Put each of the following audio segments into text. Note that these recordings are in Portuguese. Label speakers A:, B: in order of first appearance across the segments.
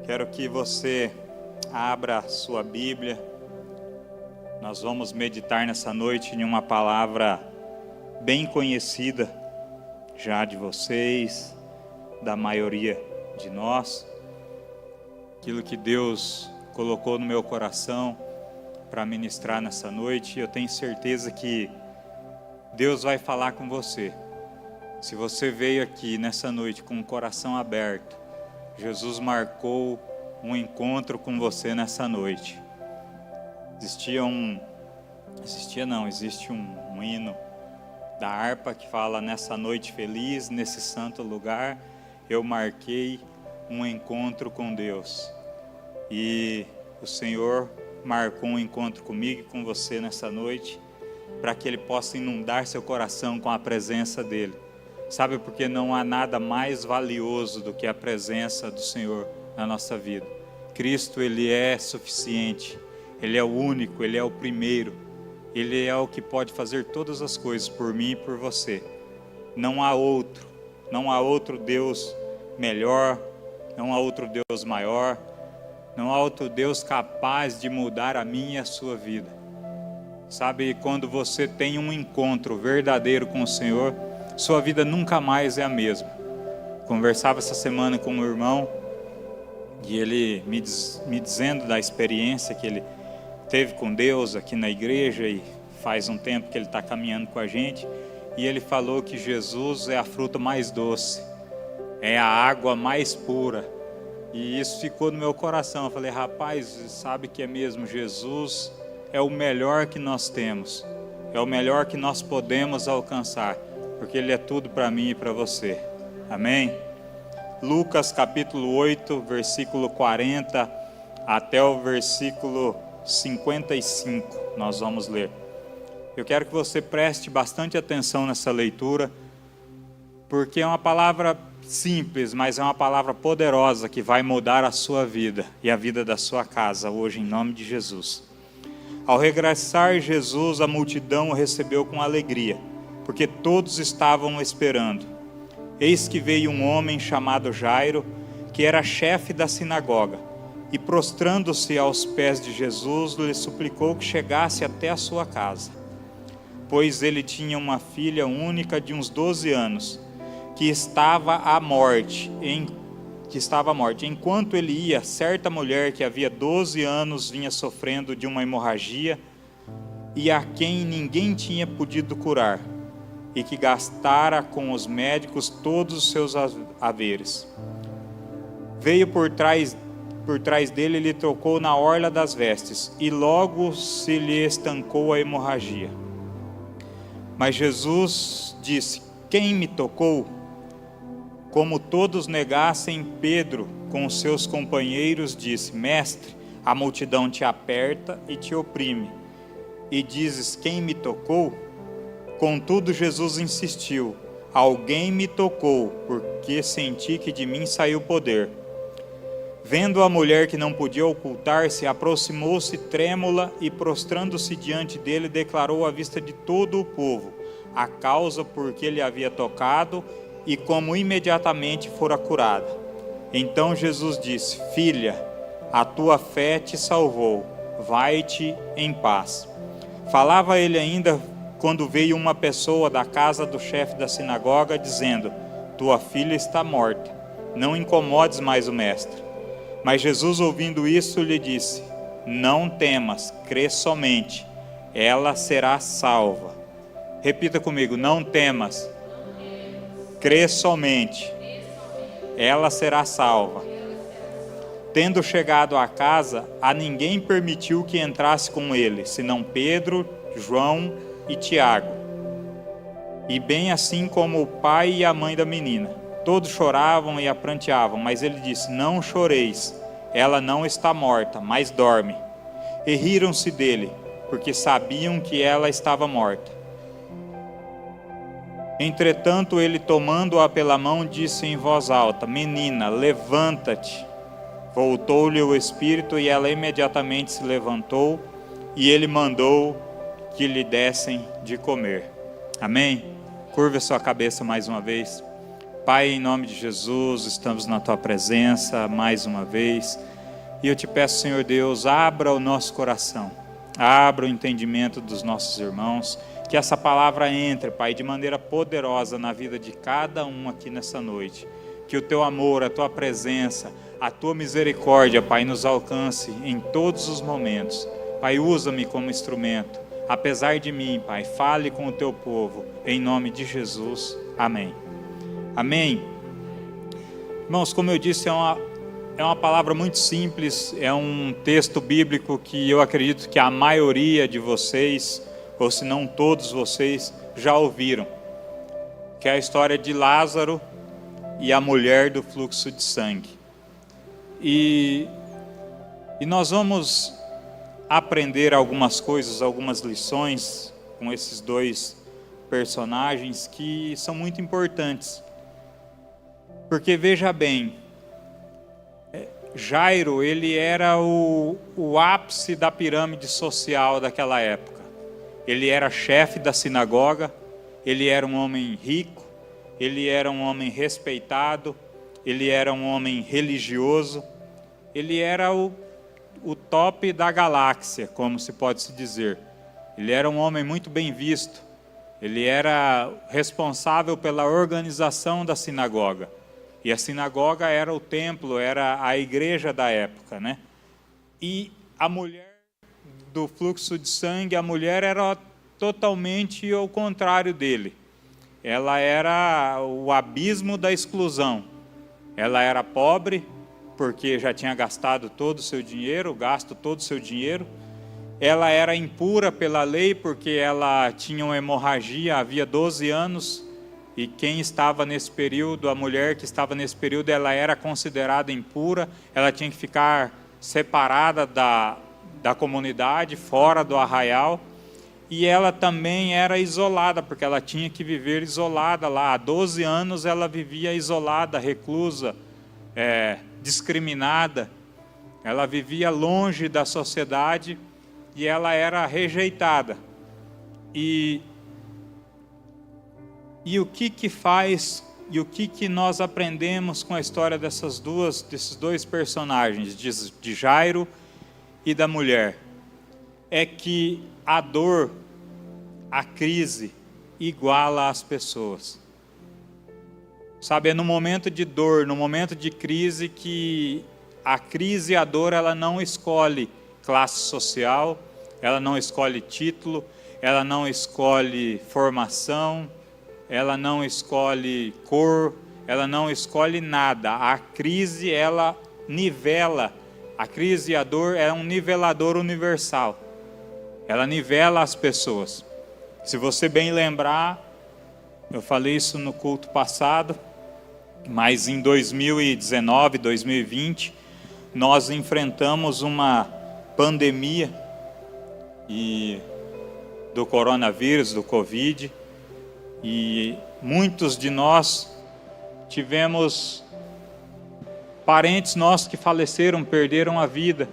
A: Quero que você abra sua Bíblia. Nós vamos meditar nessa noite em uma palavra bem conhecida já de vocês, da maioria de nós. Aquilo que Deus colocou no meu coração para ministrar nessa noite. Eu tenho certeza que Deus vai falar com você. Se você veio aqui nessa noite com o coração aberto, Jesus marcou um encontro com você nessa noite. Existe um hino da harpa que fala: nessa noite feliz, nesse santo lugar, eu marquei um encontro com Deus. E o Senhor marcou um encontro comigo e com você nessa noite, para que Ele possa inundar seu coração com a presença dEle. Sabe, porque não há nada mais valioso do que a presença do Senhor na nossa vida. Cristo, Ele é suficiente, Ele é o único, Ele é o primeiro, Ele é o que pode fazer todas as coisas por mim e por você. Não há outro Deus melhor, não há outro Deus maior, não há outro Deus capaz de mudar a minha e a sua vida. Sabe, quando você tem um encontro verdadeiro com o Senhor, sua vida nunca mais é a mesma. Conversava essa semana com um irmão e ele me dizendo da experiência que ele teve com Deus aqui na igreja, e faz um tempo que ele está caminhando com a gente, e ele falou que Jesus é a fruta mais doce, é a água mais pura, e isso ficou no meu coração. Eu falei: rapaz, sabe que é mesmo, Jesus é o melhor que nós temos, é o melhor que nós podemos alcançar, porque Ele é tudo para mim e para você. Amém? Lucas capítulo 8, versículo 40 até o versículo 55, nós vamos ler. Eu quero que você preste bastante atenção nessa leitura, porque é uma palavra simples, mas é uma palavra poderosa que vai mudar a sua vida e a vida da sua casa hoje, em nome de Jesus. Ao regressar Jesus, a multidão o recebeu com alegria, porque todos estavam esperando. Eis que veio um homem chamado Jairo, que era chefe da sinagoga, e prostrando-se aos pés de Jesus, lhe suplicou que chegasse até a sua casa, pois ele tinha uma filha única de uns 12 anos, que estava à morte. Enquanto ele ia, certa mulher que havia 12 anos vinha sofrendo de uma hemorragia, e a quem ninguém tinha podido curar, e que gastara com os médicos todos os seus haveres. Veio por trás dele e lhe tocou na orla das vestes, e logo se lhe estancou a hemorragia. Mas Jesus disse: quem me tocou? Como todos negassem, Pedro, com os seus companheiros, disse: mestre, a multidão te aperta e te oprime, e dizes: quem me tocou? Contudo, Jesus insistiu: alguém me tocou, porque senti que de mim saiu poder. Vendo a mulher que não podia ocultar-se, aproximou-se trêmula e, prostrando-se diante dele, declarou à vista de todo o povo a causa por que ele havia tocado e como imediatamente fora curada. Então Jesus disse: filha, a tua fé te salvou, vai-te em paz. Falava ele ainda quando veio uma pessoa da casa do chefe da sinagoga, dizendo: tua filha está morta, não incomodes mais o mestre. Mas Jesus, ouvindo isso, lhe disse: não temas, crê somente, ela será salva. Repita comigo: não temas, crê somente, ela será salva. Tendo chegado à casa, a ninguém permitiu que entrasse com ele, senão Pedro, João e Tiago, e bem assim como o pai e a mãe da menina. Todos choravam e a pranteavam, mas ele disse: não choreis, ela não está morta, mas dorme. E riram-se dele, porque sabiam que ela estava morta. Entretanto, ele, tomando-a pela mão, disse em voz alta: menina, levanta-te. Voltou-lhe o espírito e ela imediatamente se levantou, e ele mandou que lhe dessem de comer. Amém? Curva sua cabeça mais uma vez. Pai, em nome de Jesus, estamos na Tua presença mais uma vez. E eu te peço, Senhor Deus, abra o nosso coração, abra o entendimento dos nossos irmãos, que essa palavra entre, Pai, de maneira poderosa na vida de cada um aqui nessa noite. Que o Teu amor, a Tua presença, a Tua misericórdia, Pai, nos alcance em todos os momentos. Pai, usa-me como instrumento. Apesar de mim, Pai, fale com o Teu povo. Em nome de Jesus. Amém. Amém. Irmãos, como eu disse, é uma palavra muito simples, é um texto bíblico que eu acredito que a maioria de vocês, ou se não todos vocês, já ouviram, que é a história de Lázaro e a mulher do fluxo de sangue. E nós vamos aprender algumas coisas, algumas lições com esses dois personagens que são muito importantes. Porque veja bem, Jairo, ele era o ápice da pirâmide social daquela época. Ele era chefe da sinagoga, ele era um homem rico, ele era um homem respeitado, ele era um homem religioso, ele era o top da galáxia, como se pode se dizer. Ele era um homem muito bem visto, ele era responsável pela organização da sinagoga. E a sinagoga era o templo, era a igreja da época, né? E a mulher do fluxo de sangue, a mulher era totalmente ao contrário dele. Ela era o abismo da exclusão. Ela era pobre, porque já tinha gastado todo o seu dinheiro, Ela era impura pela lei, porque ela tinha uma hemorragia, havia 12 anos. E quem estava nesse período, a mulher que estava nesse período, ela era considerada impura, ela tinha que ficar separada da comunidade, fora do arraial, e ela também era isolada, porque ela tinha que viver isolada lá. Há 12 anos ela vivia isolada, reclusa, discriminada, ela vivia longe da sociedade e ela era rejeitada. E o que faz, e o que nós aprendemos com a história desses dois personagens, de Jairo e da mulher? É que a dor, a crise, iguala as pessoas. Sabe, é no momento de dor, no momento de crise, que a crise e a dor, ela não escolhe classe social, ela não escolhe título, ela não escolhe formação, ela não escolhe cor, ela não escolhe nada. A crise, ela nivela. A crise e a dor é um nivelador universal. Ela nivela as pessoas. Se você bem lembrar, eu falei isso no culto passado, mas em 2019, 2020, nós enfrentamos uma pandemia do coronavírus, do Covid, e muitos de nós tivemos parentes nossos que faleceram, perderam a vida.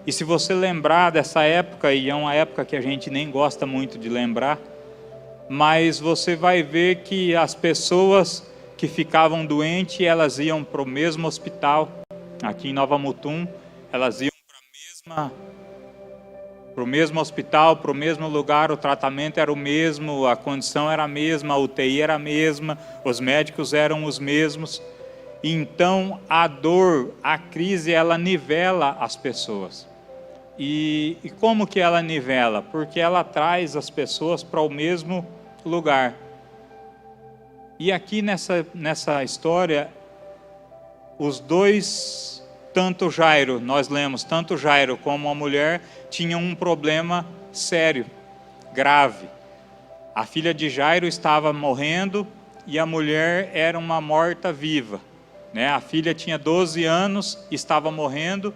A: E se você lembrar dessa época, e é uma época que a gente nem gosta muito de lembrar, mas você vai ver que as pessoas que ficavam doentes, elas iam para o mesmo hospital, aqui em Nova Mutum, elas iam para o mesmo hospital, para o mesmo lugar, o tratamento era o mesmo, a condição era a mesma, a UTI era a mesma, os médicos eram os mesmos. Então, a dor, a crise, ela nivela as pessoas. E como que ela nivela? Porque ela traz as pessoas para o mesmo lugar. E aqui nessa história, os dois, tanto Jairo, nós lemos, tanto Jairo como a mulher, tinham um problema sério, grave. A filha de Jairo estava morrendo e a mulher era uma morta-viva. A filha tinha 12 anos, estava morrendo.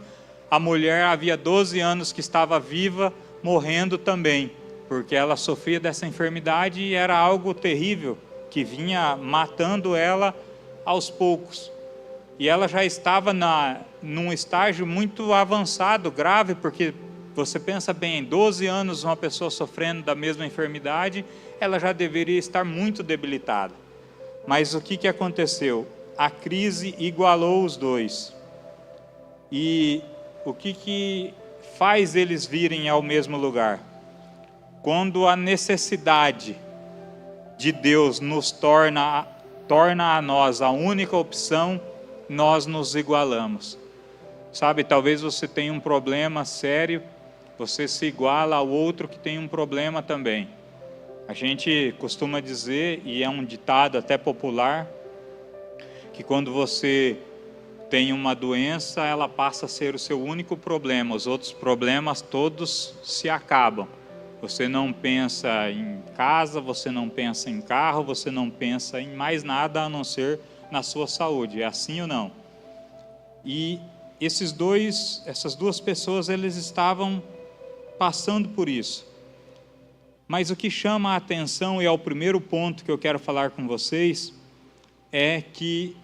A: A mulher havia 12 anos que estava viva, morrendo também, porque ela sofria dessa enfermidade e era algo terrível, que vinha matando ela aos poucos. E ela já estava num estágio muito avançado, grave, porque você pensa bem, 12 anos uma pessoa sofrendo da mesma enfermidade, ela já deveria estar muito debilitada. Mas o que aconteceu? A crise igualou os dois. E o que faz eles virem ao mesmo lugar? Quando a necessidade de Deus nos torna a nós a única opção, nós nos igualamos. Sabe, talvez você tenha um problema sério, você se iguala ao outro que tem um problema também. A gente costuma dizer, e é um ditado até popular, que quando você tem uma doença, ela passa a ser o seu único problema, os outros problemas todos se acabam. Você não pensa em casa, você não pensa em carro, você não pensa em mais nada a não ser na sua saúde. É assim ou não? E essas duas pessoas, eles estavam passando por isso. Mas o que chama a atenção, e é o primeiro ponto que eu quero falar com vocês, é que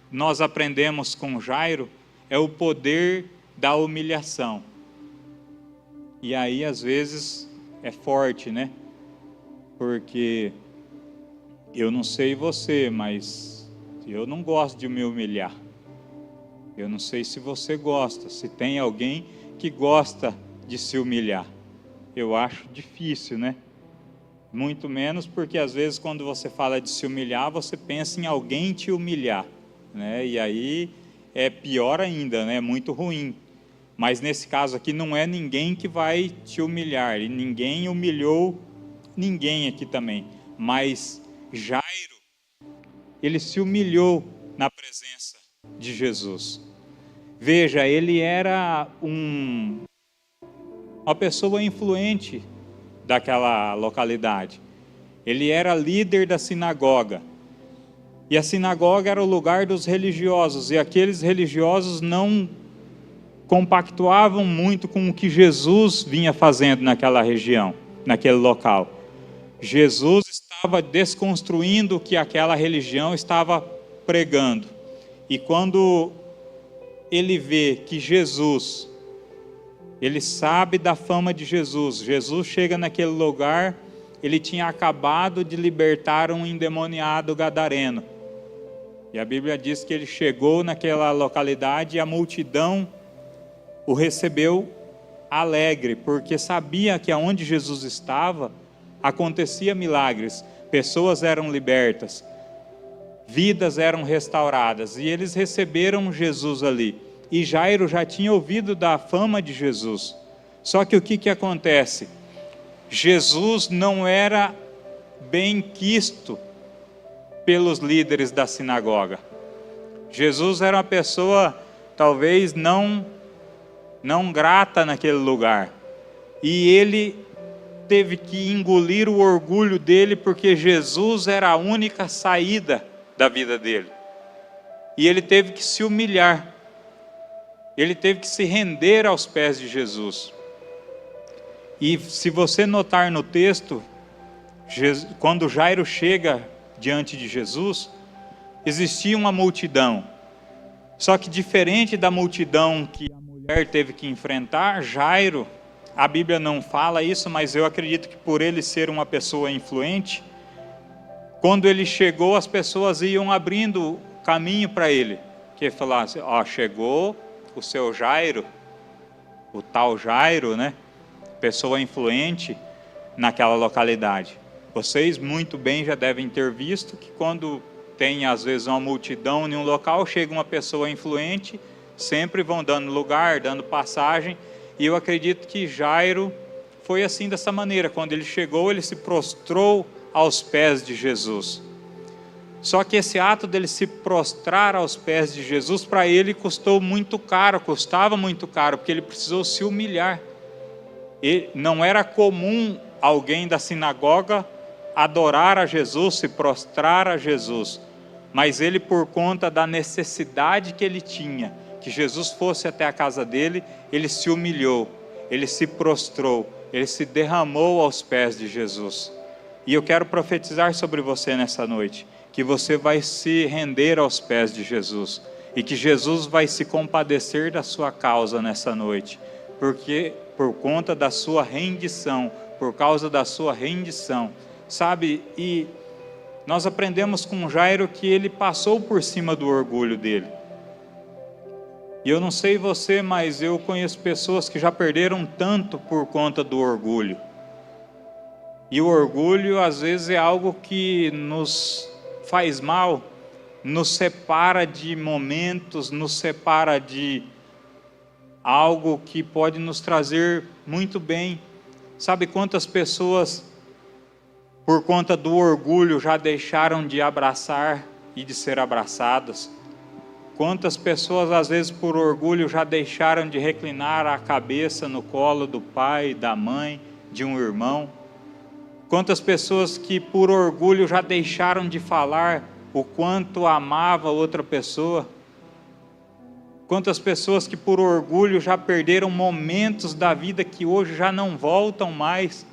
A: nós aprendemos com Jairo, é o poder da humilhação. E aí, às vezes, é forte, né? Porque eu não sei você, mas eu não gosto de me humilhar. Eu não sei se você gosta, se tem alguém que gosta de se humilhar. Eu acho difícil, né? Muito menos porque, às vezes, quando você fala de se humilhar, você pensa em alguém te humilhar, né? E aí é pior ainda, né? Muito ruim. Mas nesse caso aqui não é ninguém que vai te humilhar, e ninguém humilhou ninguém aqui também. Mas Jairo, ele se humilhou na presença de Jesus. Veja, ele era uma pessoa influente daquela localidade. Ele era líder da sinagoga. E a sinagoga era o lugar dos religiosos, e aqueles religiosos não compactuavam muito com o que Jesus vinha fazendo naquela região, naquele local. Jesus estava desconstruindo o que aquela religião estava pregando. E quando ele vê que Jesus, ele sabe da fama de Jesus, Jesus chega naquele lugar, ele tinha acabado de libertar um endemoniado gadareno. E a Bíblia diz que ele chegou naquela localidade e a multidão o recebeu alegre, porque sabia que aonde Jesus estava, acontecia milagres, pessoas eram libertas, vidas eram restauradas, e eles receberam Jesus ali. E Jairo já tinha ouvido da fama de Jesus. Só que o que acontece? Jesus não era bem quisto pelos líderes da sinagoga. Jesus era uma pessoa talvez não grata naquele lugar. E ele teve que engolir o orgulho dele, porque Jesus era a única saída da vida dele. E ele teve que se humilhar. Ele teve que se render aos pés de Jesus. E se você notar no texto, quando Jairo chega diante de Jesus, existia uma multidão. Só que diferente da multidão que a mulher teve que enfrentar, Jairo, a Bíblia não fala isso, mas eu acredito que por ele ser uma pessoa influente, quando ele chegou, as pessoas iam abrindo caminho para ele. Que falasse, chegou o seu Jairo, o tal Jairo, né? Pessoa influente naquela localidade. Vocês muito bem já devem ter visto que quando tem às vezes uma multidão em um local, chega uma pessoa influente, sempre vão dando lugar, dando passagem, e eu acredito que Jairo foi assim, dessa maneira. Quando ele chegou, ele se prostrou aos pés de Jesus. Só que esse ato dele se prostrar aos pés de Jesus, para ele custava muito caro, porque ele precisou se humilhar. E não era comum alguém da sinagoga adorar a Jesus, se prostrar a Jesus, mas ele, por conta da necessidade que ele tinha, que Jesus fosse até a casa dele, ele se humilhou, ele se prostrou, ele se derramou aos pés de Jesus. E eu quero profetizar sobre você nessa noite, que você vai se render aos pés de Jesus, e que Jesus vai se compadecer da sua causa nessa noite, porque por conta da sua rendição, por causa da sua rendição, sabe? E Nós aprendemos com Jairo que ele passou por cima do orgulho dele. E eu não sei você, mas eu conheço pessoas que já perderam tanto por conta do orgulho. E o orgulho às vezes é algo que nos faz mal, nos separa de momentos, nos separa de algo que pode nos trazer muito bem. Sabe quantas pessoas, por conta do orgulho, já deixaram de abraçar e de ser abraçadas? Quantas pessoas, às vezes, por orgulho, já deixaram de reclinar a cabeça no colo do pai, da mãe, de um irmão? Quantas pessoas que, por orgulho, já deixaram de falar o quanto amava outra pessoa? Quantas pessoas que, por orgulho, já perderam momentos da vida que hoje já não voltam mais?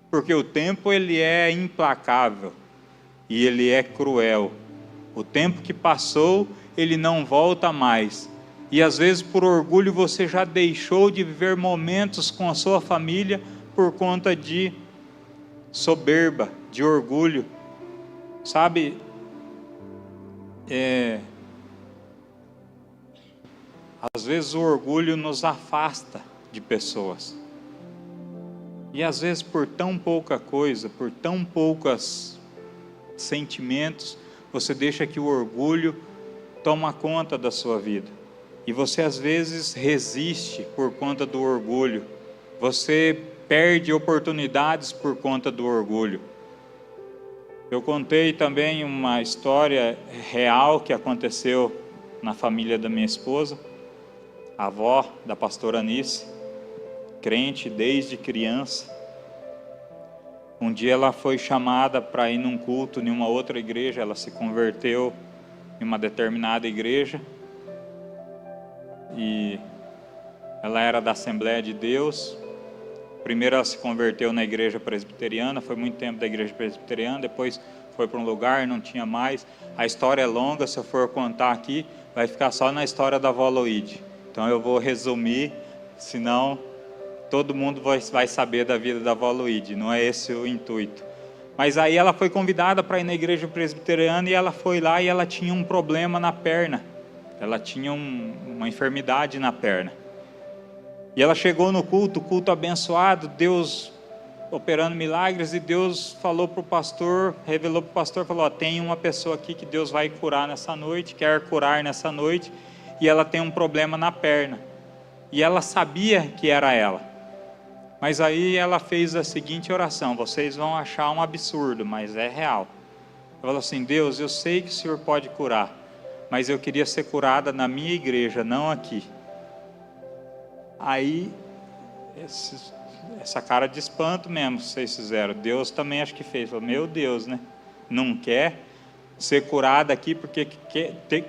A: Porque o tempo, ele é implacável e ele é cruel. O tempo que passou, ele não volta mais. E às vezes por orgulho você já deixou de viver momentos com a sua família por conta de soberba, de orgulho. Sabe, às vezes o orgulho nos afasta de pessoas. E às vezes por tão pouca coisa, por tão poucos sentimentos, você deixa que o orgulho toma conta da sua vida. E você às vezes resiste por conta do orgulho. Você perde oportunidades por conta do orgulho. Eu contei também uma história real que aconteceu na família da minha esposa. A avó da pastora Anice, crente desde criança. Um dia ela foi chamada para ir num culto em uma outra igreja. Ela se converteu em uma determinada igreja, e ela era da Assembleia de Deus. Primeiro ela se converteu na igreja presbiteriana, foi muito tempo da igreja presbiteriana, depois foi para um lugar, não tinha mais. A história é longa, se eu for contar aqui, vai ficar só na história da avó Loide. Então eu vou resumir, senão todo mundo vai saber da vida da avó Loide, não é esse o intuito. Mas aí ela foi convidada para ir na igreja presbiteriana, e ela foi lá e ela tinha um problema na perna. Ela tinha uma enfermidade na perna. E ela chegou no culto abençoado, Deus operando milagres, e Deus falou para o pastor, revelou para o pastor, falou: tem uma pessoa aqui que Deus vai curar nessa noite, quer curar nessa noite, e ela tem um problema na perna. E ela sabia que era ela. Mas aí ela fez a seguinte oração, vocês vão achar um absurdo, mas é real. Ela falou assim: Deus, eu sei que o Senhor pode curar, mas eu queria ser curada na minha igreja, não aqui. Aí, essa cara de espanto mesmo, vocês fizeram. Deus também acho que fez. Falou: meu Deus, né? Não quer ser curada aqui porque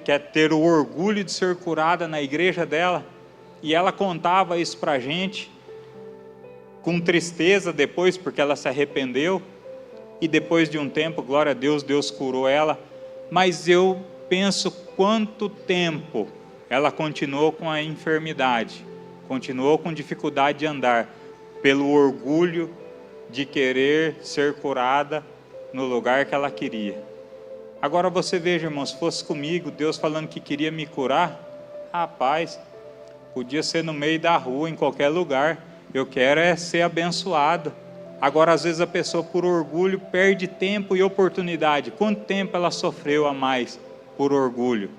A: quer ter o orgulho de ser curada na igreja dela. E ela contava isso para a gente, com tristeza depois, porque ela se arrependeu, e depois de um tempo, glória a Deus, Deus curou ela. Mas eu penso quanto tempo ela continuou com a enfermidade, continuou com dificuldade de andar, pelo orgulho de querer ser curada no lugar que ela queria. Agora você veja, irmão, se fosse comigo, Deus falando que queria me curar, rapaz, podia ser no meio da rua, em qualquer lugar. Eu quero é ser abençoado. Agora, às vezes a pessoa por orgulho perde tempo e oportunidade. Quanto tempo ela sofreu a mais por orgulho?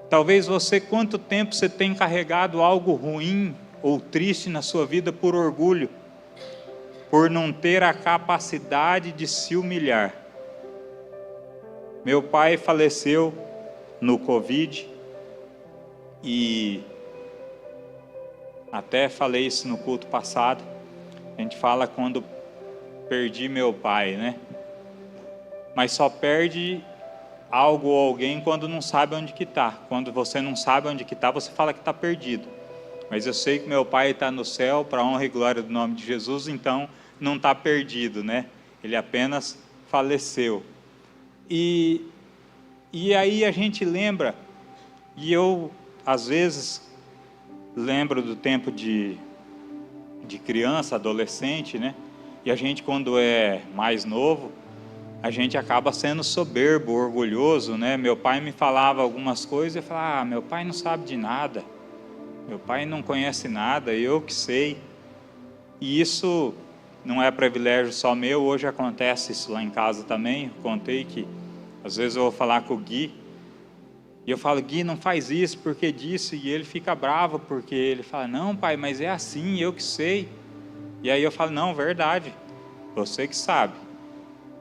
A: Talvez você, quanto tempo você tem carregado algo ruim ou triste na sua vida por orgulho? Por não ter a capacidade de se humilhar. Meu pai faleceu no Covid, e até falei isso no culto passado. A gente fala quando perdi meu pai, né? Mas só perde algo ou alguém quando não sabe onde que está. Quando você não sabe onde que está, você fala que está perdido. Mas eu sei que meu pai está no céu, para a honra e glória do nome de Jesus, então não está perdido, né? Ele apenas faleceu. E aí a gente lembra, e eu às vezes lembro do tempo de criança, adolescente, né? E a gente, quando é mais novo, a gente acaba sendo soberbo, orgulhoso, né? Meu pai me falava algumas coisas e eu falava, meu pai não sabe de nada, meu pai não conhece nada, eu que sei. E isso não é privilégio só meu, hoje acontece isso lá em casa também. Eu contei que às vezes eu vou falar com o Gui, e eu falo, Gui, não faz isso, porque disso, e ele fica bravo, porque ele fala, não pai, mas é assim, eu que sei. E aí eu falo, não, verdade, você que sabe.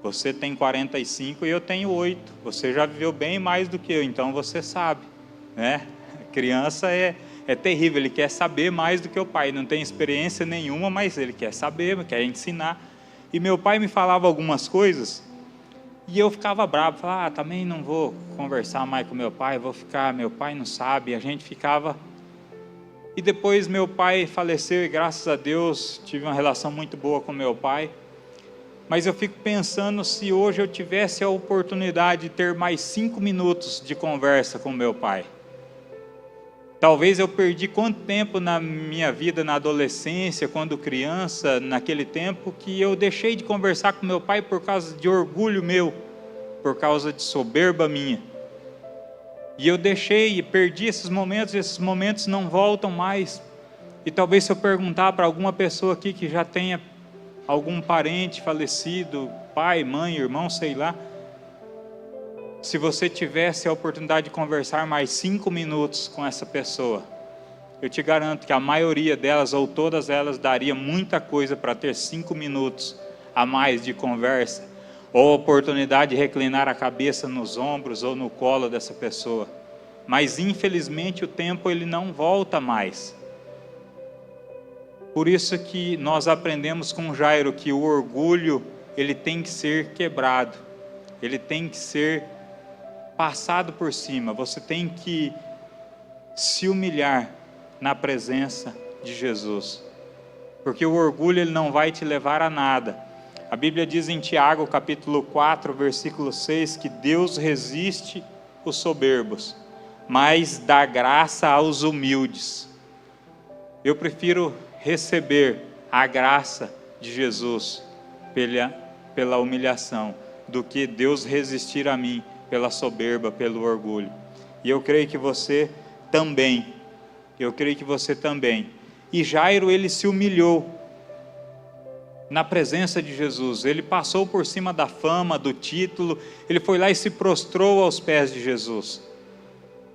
A: Você tem 45 e eu tenho 8. Você já viveu bem mais do que eu, então você sabe, né? A criança é terrível, ele quer saber mais do que o pai. Não tem experiência nenhuma, mas ele quer saber, quer ensinar. E meu pai me falava algumas coisas e eu ficava bravo. Falava, também não vou conversar mais com meu pai, meu pai não sabe. E a gente ficava... E depois meu pai faleceu e graças a Deus tive uma relação muito boa com meu pai. Mas eu fico pensando se hoje eu tivesse a oportunidade de ter mais 5 minutos de conversa com meu pai. Talvez eu perdi quanto tempo na minha vida, na adolescência, quando criança, naquele tempo, que eu deixei de conversar com meu pai por causa de orgulho meu, por causa de soberba minha. E eu deixei e perdi esses momentos não voltam mais. E talvez se eu perguntar para alguma pessoa aqui que já tenha algum parente falecido, pai, mãe, irmão, sei lá, se você tivesse a oportunidade de conversar mais 5 minutos com essa pessoa, eu te garanto que a maioria delas, ou todas elas, daria muita coisa para ter 5 minutos a mais de conversa, ou a oportunidade de reclinar a cabeça nos ombros ou no colo dessa pessoa. Mas infelizmente o tempo ele não volta mais. Por isso que nós aprendemos com Jairo que o orgulho, ele tem que ser quebrado, ele tem que ser passado por cima. Você tem que se humilhar na presença de Jesus, porque o orgulho ele não vai te levar a nada. A Bíblia diz em Tiago capítulo 4, versículo 6, que Deus resiste os soberbos, mas dá graça aos humildes. Eu prefiro receber a graça de Jesus pela humilhação, do que Deus resistir a mim pela soberba, pelo orgulho. E eu creio que você também, E Jairo, ele se humilhou na presença de Jesus, ele passou por cima da fama, do título, ele foi lá e se prostrou aos pés de Jesus.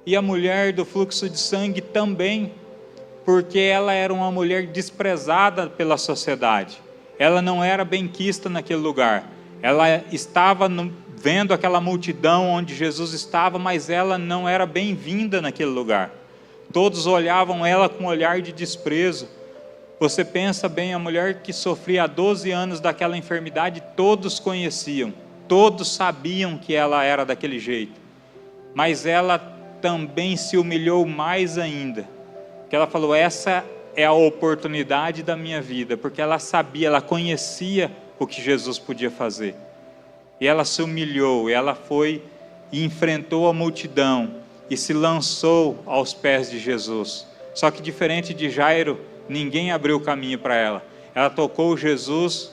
A: E a mulher do fluxo de sangue também, porque ela era uma mulher desprezada pela sociedade, ela não era benquista naquele lugar, ela estava vendo aquela multidão onde Jesus estava, mas ela não era bem-vinda naquele lugar, todos olhavam ela com um olhar de desprezo. Você pensa bem, a mulher que sofria há 12 anos daquela enfermidade, todos conheciam, todos sabiam que ela era daquele jeito, mas ela também se humilhou mais ainda, que ela falou, essa é a oportunidade da minha vida, porque ela sabia, ela conhecia o que Jesus podia fazer, e ela se humilhou, ela foi e enfrentou a multidão, e se lançou aos pés de Jesus. Só que diferente de Jairo, ninguém abriu o caminho para ela, ela tocou Jesus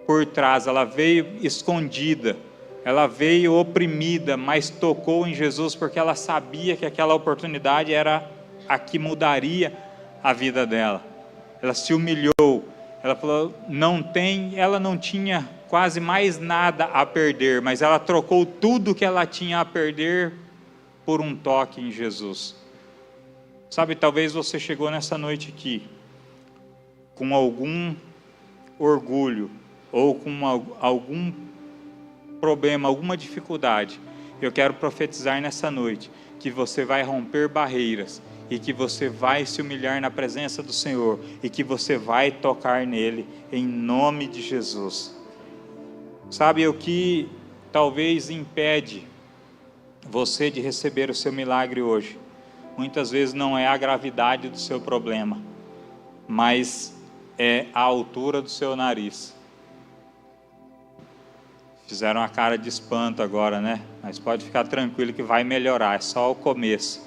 A: por trás, ela veio escondida, ela veio oprimida, mas tocou em Jesus, porque ela sabia que aquela oportunidade era a que mudaria a vida dela. Ela se humilhou, ela falou, ela não tinha quase mais nada a perder, mas ela trocou tudo que ela tinha a perder por um toque em Jesus. Sabe, talvez você chegou nessa noite aqui com algum orgulho, ou com algum problema, alguma dificuldade. Eu quero profetizar nessa noite que você vai romper barreiras, e que você vai se humilhar na presença do Senhor, e que você vai tocar nele, em nome de Jesus. Sabe o que talvez impede você de receber o seu milagre hoje? Muitas vezes não é a gravidade do seu problema, mas é a altura do seu nariz. Fizeram uma cara de espanto agora, né? Mas pode ficar tranquilo que vai melhorar, é só o começo.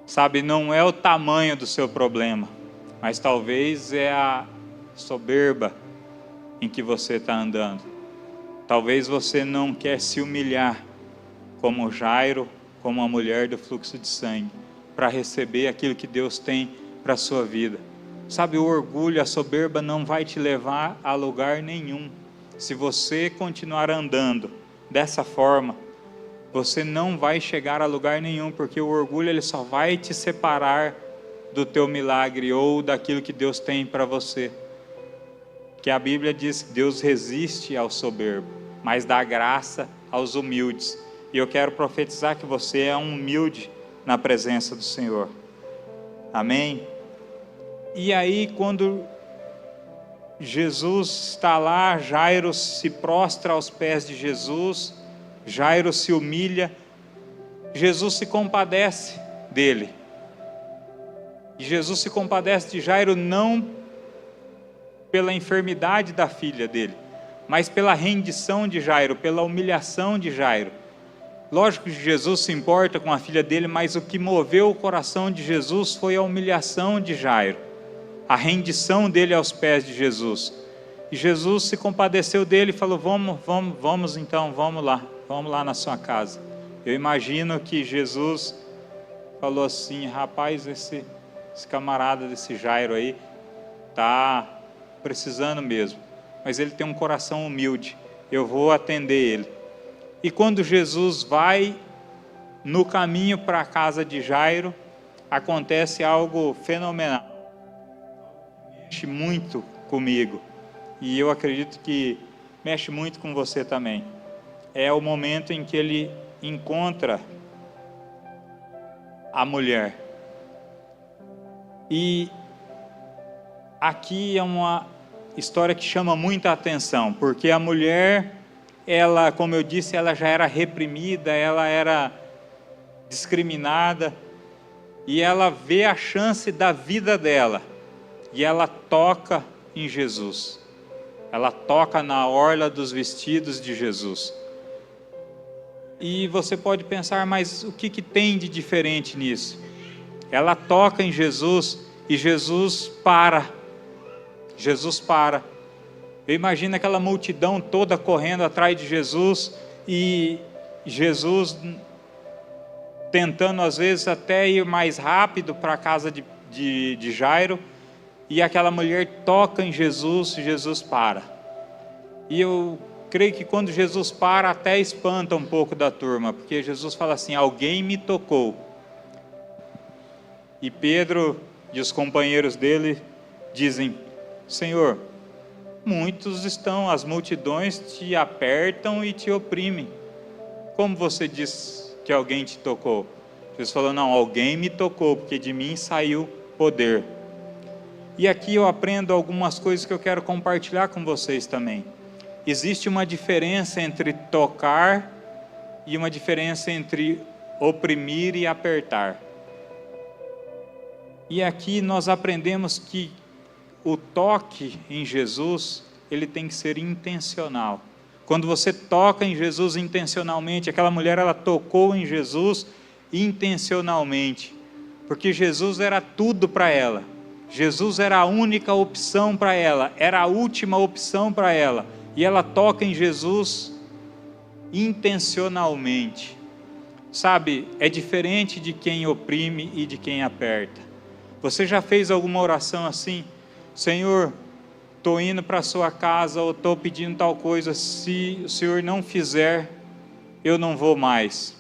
A: Sabe, não é o tamanho do seu problema, mas talvez é a soberba em que você está andando. Talvez você não quer se humilhar como Jairo, como a mulher do fluxo de sangue, para receber aquilo que Deus tem para a sua vida. Sabe, o orgulho, a soberba não vai te levar a lugar nenhum. Se você continuar andando dessa forma, você não vai chegar a lugar nenhum, porque o orgulho ele só vai te separar do teu milagre ou daquilo que Deus tem para você. Que a Bíblia diz que Deus resiste ao soberbo, mas dá graça aos humildes. E eu quero profetizar que você é um humilde na presença do Senhor. Amém? E aí, quando Jesus está lá, Jairo se prostra aos pés de Jesus, Jairo se humilha, Jesus se compadece dele. E Jesus se compadece de Jairo não pela enfermidade da filha dele, mas pela rendição de Jairo, pela humilhação de Jairo. Lógico que Jesus se importa com a filha dele, mas o que moveu o coração de Jesus foi a humilhação de Jairo, a rendição dele aos pés de Jesus. E Jesus se compadeceu dele e falou: vamos então, vamos lá na sua casa. Eu imagino que Jesus falou assim: rapaz, esse camarada desse Jairo aí está precisando mesmo, mas ele tem um coração humilde, eu vou atender ele. E quando Jesus vai no caminho para a casa de Jairo, acontece algo fenomenal, mexe muito comigo, e eu acredito que mexe muito com você também. É o momento em que ele encontra a mulher. E aqui é uma história que chama muita atenção, porque a mulher, ela, como eu disse, ela já era reprimida, ela era discriminada, e ela vê a chance da vida dela, e ela toca em Jesus, ela toca na orla dos vestidos de Jesus. E você pode pensar, mas o que tem de diferente nisso? Ela toca em Jesus, e Jesus para. Eu imagino aquela multidão toda correndo atrás de Jesus, e Jesus tentando às vezes até ir mais rápido para a casa de Jairo, e aquela mulher toca em Jesus e Jesus para. E eu creio que quando Jesus para, até espanta um pouco da turma, porque Jesus fala assim: alguém me tocou. E Pedro e os companheiros dele dizem: Senhor, muitos estão, as multidões te apertam e te oprimem. Como você diz que alguém te tocou? Jesus falou: não, alguém me tocou, porque de mim saiu poder. E aqui eu aprendo algumas coisas que eu quero compartilhar com vocês também. Existe uma diferença entre tocar e uma diferença entre oprimir e apertar. E aqui nós aprendemos que o toque em Jesus, ele tem que ser intencional. Quando você toca em Jesus intencionalmente, aquela mulher, ela tocou em Jesus intencionalmente, porque Jesus era tudo para ela. Jesus era a única opção para ela, era a última opção para ela, e ela toca em Jesus intencionalmente. Sabe, é diferente de quem oprime e de quem aperta. Você já fez alguma oração assim? Senhor, estou indo para a sua casa, ou estou pedindo tal coisa, se o Senhor não fizer, eu não vou mais,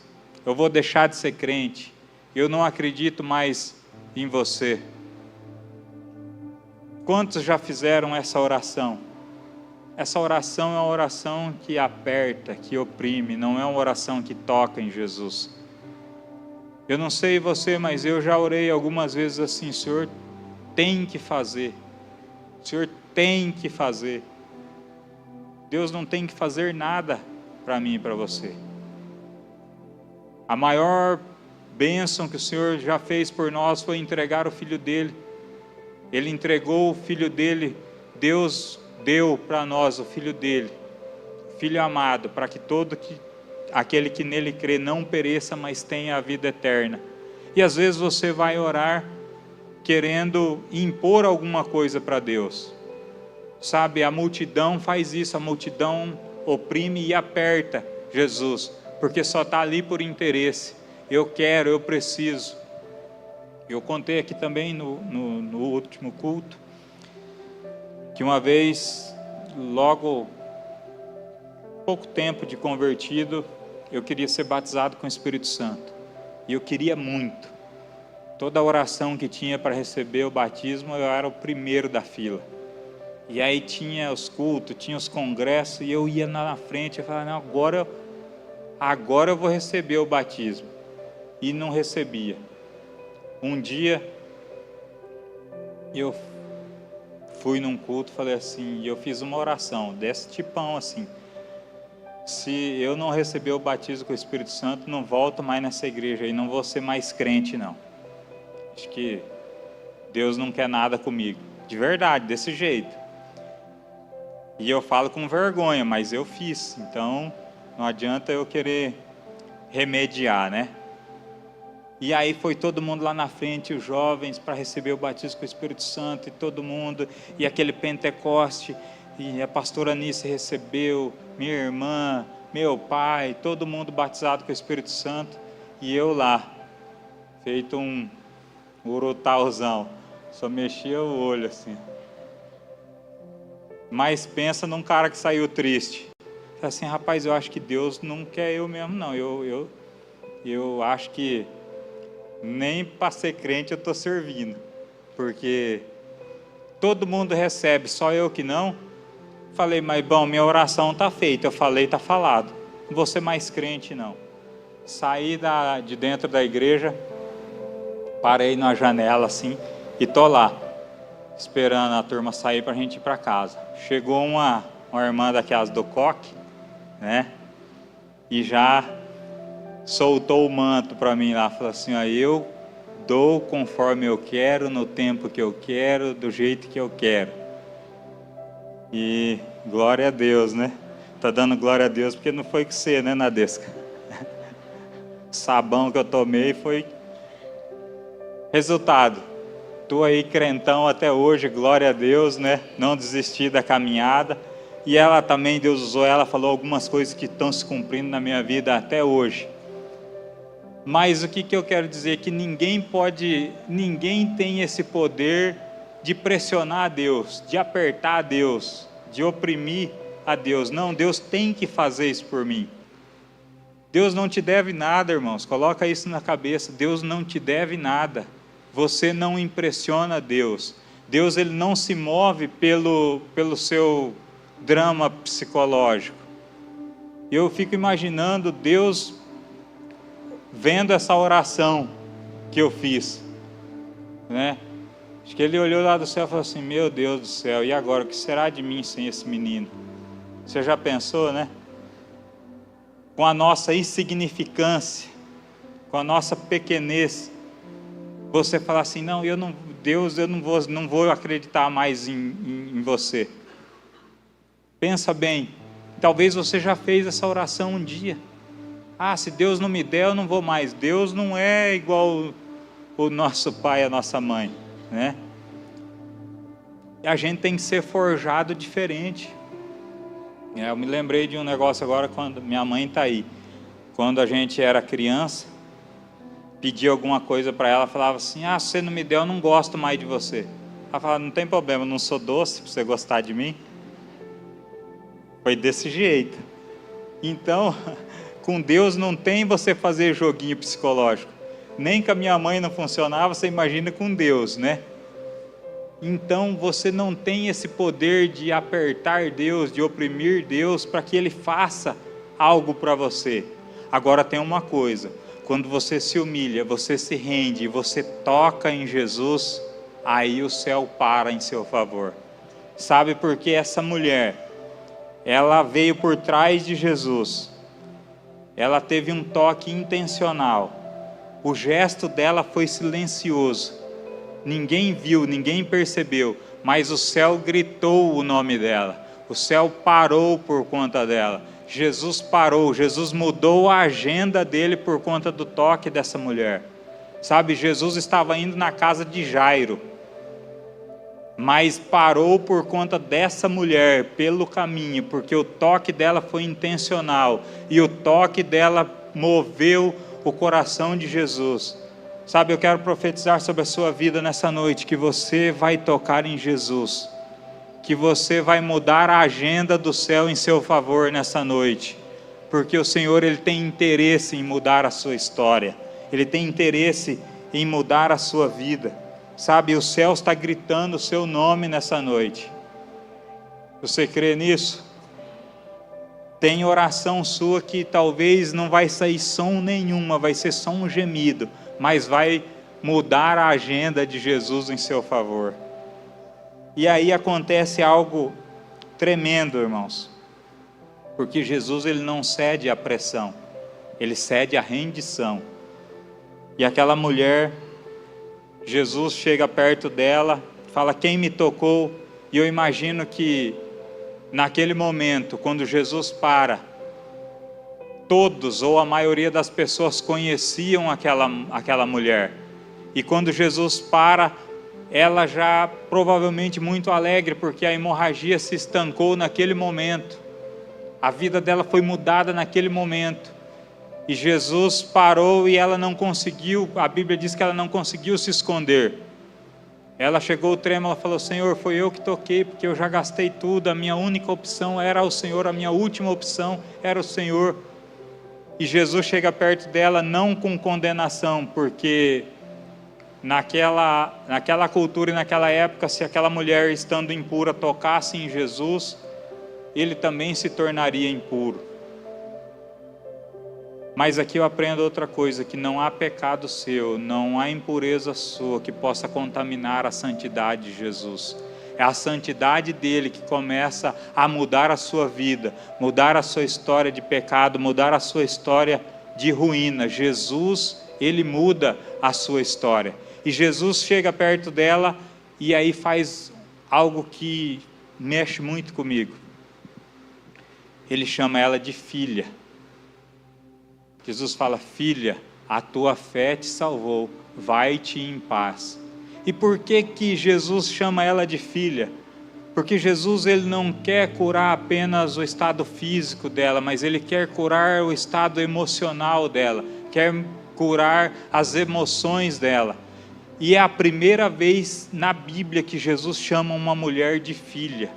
A: eu vou deixar de ser crente, eu não acredito mais em você. Quantos já fizeram essa oração? Essa oração é uma oração que aperta, que oprime, não é uma oração que toca em Jesus. Eu não sei você, mas eu já orei algumas vezes assim: Senhor, tem que fazer. O Senhor tem que fazer. Deus não tem que fazer nada para mim e para você. A maior bênção que o Senhor já fez por nós foi entregar o Filho dele. Ele entregou o Filho dele. Deus deu para nós o Filho dele, Filho amado, para que aquele que nele crê não pereça, mas tenha a vida eterna. E às vezes você vai orar querendo impor alguma coisa para Deus. Sabe, a multidão faz isso, a multidão oprime e aperta Jesus, porque só está ali por interesse. Eu quero, eu preciso. Eu contei aqui também no último culto, que uma vez, logo pouco tempo de convertido, eu queria ser batizado com o Espírito Santo. E eu queria muito. Toda a oração que tinha para receber o batismo, eu era o primeiro da fila. E aí tinha os cultos, tinha os congressos, e eu ia na frente e falava, não, agora eu vou receber o batismo. E não recebia. Um dia, eu fui num culto, falei assim, e eu fiz uma oração, desse tipão assim, se eu não receber o batismo com o Espírito Santo, não volto mais nessa igreja aí, não vou ser mais crente não. Acho que Deus não quer nada comigo, de verdade, desse jeito. E eu falo com vergonha, mas eu fiz, então não adianta eu querer remediar, né? E aí foi todo mundo lá na frente, os jovens, para receber o batismo com o Espírito Santo, e todo mundo, e aquele Pentecoste, e a pastora Anice recebeu, minha irmã, meu pai, todo mundo batizado com o Espírito Santo, e eu lá, feito um urutalzão, só mexia o olho assim. Mas pensa num cara que saiu triste, assim, rapaz, eu acho que Deus não quer eu mesmo não, eu acho que nem para ser crente eu estou servindo, porque todo mundo recebe, só eu que não. Falei, mas bom, minha oração está feita, eu falei, está falado, não vou ser mais crente não. Saí de dentro da igreja, parei na janela assim, e tô lá, esperando a turma sair para a gente ir para casa. Chegou uma irmã daquelas do coque, né, e já soltou o manto para mim lá, falou assim, ó, eu dou conforme eu quero, no tempo que eu quero, do jeito que eu quero. E glória a Deus, né? Tá dando glória a Deus porque não foi que você, né, Nadesca? O sabão que eu tomei foi resultado. Tô aí crentão até hoje, glória a Deus, né? Não desisti da caminhada. E ela também, Deus usou ela, falou algumas coisas que estão se cumprindo na minha vida até hoje. Mas o que eu quero dizer é que ninguém tem esse poder de pressionar a Deus, de apertar a Deus, de oprimir a Deus. Não, Deus tem que fazer isso por mim. Deus não te deve nada, irmãos, coloca isso na cabeça, Deus não te deve nada. Você não impressiona Deus. Deus, ele não se move pelo seu drama psicológico. Eu fico imaginando Deus vendo essa oração que eu fiz, né? Acho que ele olhou lá do céu e falou assim, meu Deus do céu, e agora, o que será de mim sem esse menino? Você já pensou, né? Com a nossa insignificância, com a nossa pequenez, você falar assim, não, Deus, eu não vou acreditar mais em você. Pensa bem, talvez você já fez essa oração um dia. Ah, se Deus não me der, eu não vou mais. Deus não é igual o nosso pai e a nossa mãe, né? A gente tem que ser forjado diferente. Eu me lembrei de um negócio agora, quando minha mãe está aí. Quando a gente era criança, pedia alguma coisa para ela, falava assim, ah, se você não me der, eu não gosto mais de você. Ela falava, não tem problema, eu não sou doce para você gostar de mim. Foi desse jeito. Então, com Deus não tem você fazer joguinho psicológico. Nem com a minha mãe não funcionava, você imagina com Deus, né? Então você não tem esse poder de apertar Deus, de oprimir Deus para que Ele faça algo para você. Agora tem uma coisa, quando você se humilha, você se rende, você toca em Jesus, aí o céu para em seu favor. Sabe por que essa mulher, ela veio por trás de Jesus, ela teve um toque intencional, o gesto dela foi silencioso, ninguém viu, ninguém percebeu, mas o céu gritou o nome dela, o céu parou por conta dela, Jesus parou, Jesus mudou a agenda dele por conta do toque dessa mulher. Sabe, Jesus estava indo na casa de Jairo, mas parou por conta dessa mulher, pelo caminho, porque o toque dela foi intencional, e o toque dela moveu o coração de Jesus. Sabe, eu quero profetizar sobre a sua vida nessa noite, que você vai tocar em Jesus, que você vai mudar a agenda do céu em seu favor nessa noite, porque o Senhor, Ele tem interesse em mudar a sua história, Ele tem interesse em mudar a sua vida. Sabe, o céu está gritando o seu nome nessa noite. Você crê nisso? Tem oração sua que talvez não vai sair som nenhuma, vai ser só um gemido, mas vai mudar a agenda de Jesus em seu favor. E aí acontece algo tremendo, irmãos, porque Jesus, Ele não cede à pressão, Ele cede à rendição. E aquela mulher, Jesus chega perto dela, fala: quem me tocou? E eu imagino que naquele momento, quando Jesus para, todos ou a maioria das pessoas conheciam aquela mulher. E quando Jesus para, ela já provavelmente muito alegre, porque a hemorragia se estancou naquele momento. A vida dela foi mudada naquele momento. E Jesus parou e ela não conseguiu, a Bíblia diz que ela não conseguiu se esconder. Ela chegou trêmula e falou: Senhor, foi eu que toquei, porque eu já gastei tudo, a minha única opção era o Senhor, a minha última opção era o Senhor. E Jesus chega perto dela não com condenação, porque naquela cultura e naquela época, se aquela mulher estando impura tocasse em Jesus, ele também se tornaria impuro. Mas aqui eu aprendo outra coisa, que não há pecado seu, não há impureza sua que possa contaminar a santidade de Jesus. É a santidade dele que começa a mudar a sua vida, mudar a sua história de pecado, mudar a sua história de ruína. Jesus, ele muda a sua história. E Jesus chega perto dela e aí faz algo que mexe muito comigo. Ele chama ela de filha. Jesus fala: filha, a tua fé te salvou, vai-te em paz. E por que Jesus chama ela de filha? Porque Jesus, ele não quer curar apenas o estado físico dela, mas ele quer curar o estado emocional dela, quer curar as emoções dela. E é a primeira vez na Bíblia que Jesus chama uma mulher de filha,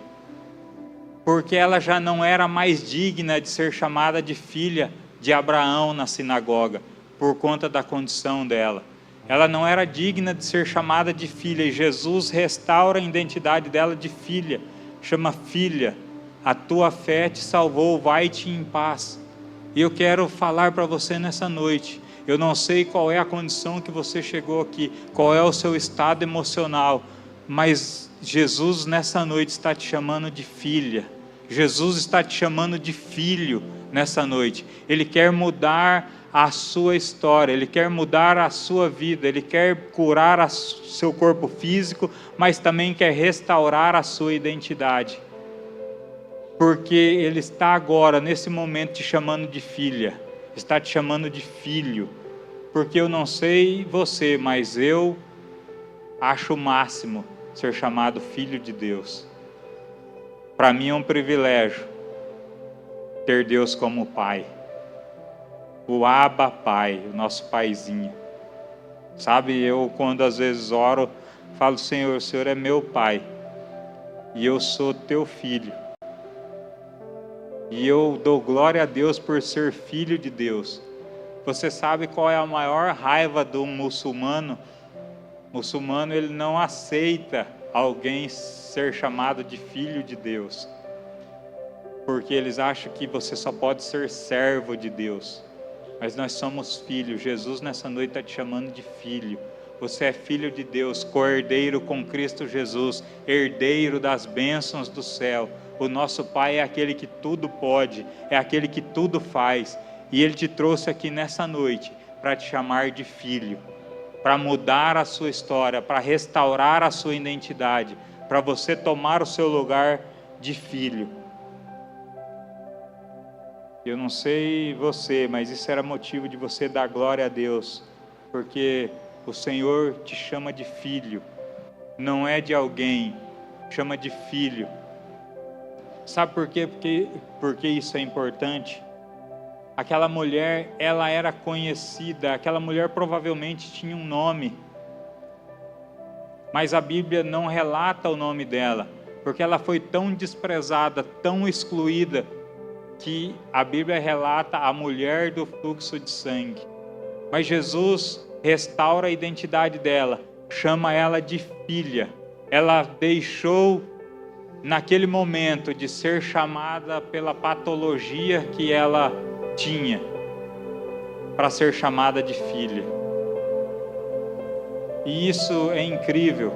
A: porque ela já não era mais digna de ser chamada de filha de Abraão na sinagoga, por conta da condição dela. Ela não era digna de ser chamada de filha, e Jesus restaura a identidade dela de filha, chama: filha, a tua fé te salvou, vai-te em paz. E eu quero falar para você nessa noite, eu não sei qual é a condição que você chegou aqui, qual é o seu estado emocional, mas Jesus nessa noite está te chamando de filha, Jesus está te chamando de filho nessa noite. Ele quer mudar a sua história, Ele quer mudar a sua vida, Ele quer curar seu corpo físico, mas também quer restaurar a sua identidade, porque Ele está agora, nesse momento, te chamando de filha, está te chamando de filho, porque eu não sei você, mas eu acho o máximo ser chamado filho de Deus. Para mim é um privilégio ter Deus como Pai, o Abba Pai, o nosso Paizinho. Sabe, eu quando às vezes oro, falo: Senhor, o Senhor é meu Pai, e eu sou teu filho, e eu dou glória a Deus por ser filho de Deus. Você sabe qual é a maior raiva do muçulmano? O muçulmano, ele não aceita alguém ser chamado de filho de Deus, porque eles acham que você só pode ser servo de Deus, mas nós somos filhos. Jesus nessa noite está te chamando de filho. Você é filho de Deus, co-herdeiro com Cristo Jesus, herdeiro das bênçãos do céu. O nosso Pai é aquele que tudo pode, é aquele que tudo faz, e Ele te trouxe aqui nessa noite para te chamar de filho, para mudar a sua história, para restaurar a sua identidade, para você tomar o seu lugar de filho. Eu não sei você, mas isso era motivo de você dar glória a Deus, porque o Senhor te chama de filho, não é de alguém chama de filho. Sabe por quê? Porque isso é importante. Aquela mulher, ela era conhecida, aquela mulher provavelmente tinha um nome, mas a Bíblia não relata o nome dela, porque ela foi tão desprezada, tão excluída, que a Bíblia relata a mulher do fluxo de sangue. Mas Jesus restaura a identidade dela, chama ela de filha. Ela deixou, naquele momento, de ser chamada pela patologia que ela tinha, para ser chamada de filha. E isso é incrível,